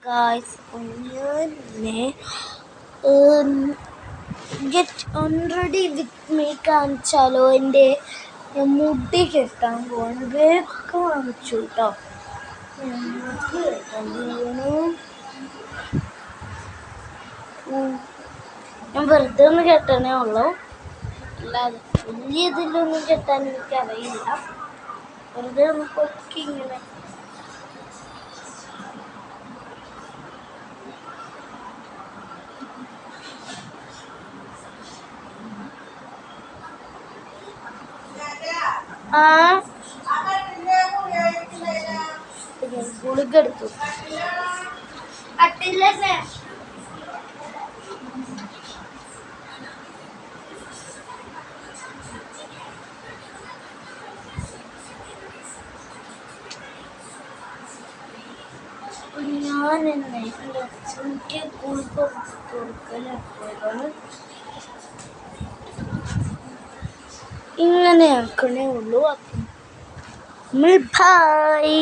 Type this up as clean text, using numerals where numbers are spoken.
Guys, ഞാൻ get already with me കാണിച്ചാലോ? എൻ്റെ മുടി കെട്ടാൻ പോവാണ്. വേഗം കാണിച്ചു കേട്ടോ. മുടി കെട്ടാൻ പോവാണ്. ഞാൻ വെറുതെ ഒന്ന് കെട്ടണേ ഉള്ളൂ, അല്ലാതെ വലിയ ഇതിലൊന്നും കെട്ടാൻ എനിക്കറിയില്ല. വെറുതെ ഒന്ന് പൊക്കി ഇങ്ങനെ. ഗുളിക എടുത്തു. ഞാൻ എന്നെ എൻ്റെ അച്ഛനിക്ക് ഗുളിക കൊടുക്കലാണ്. ഇങ്ങനെ ആക്കണേ ഉള്ളൂ. അപ്പം ബൈ.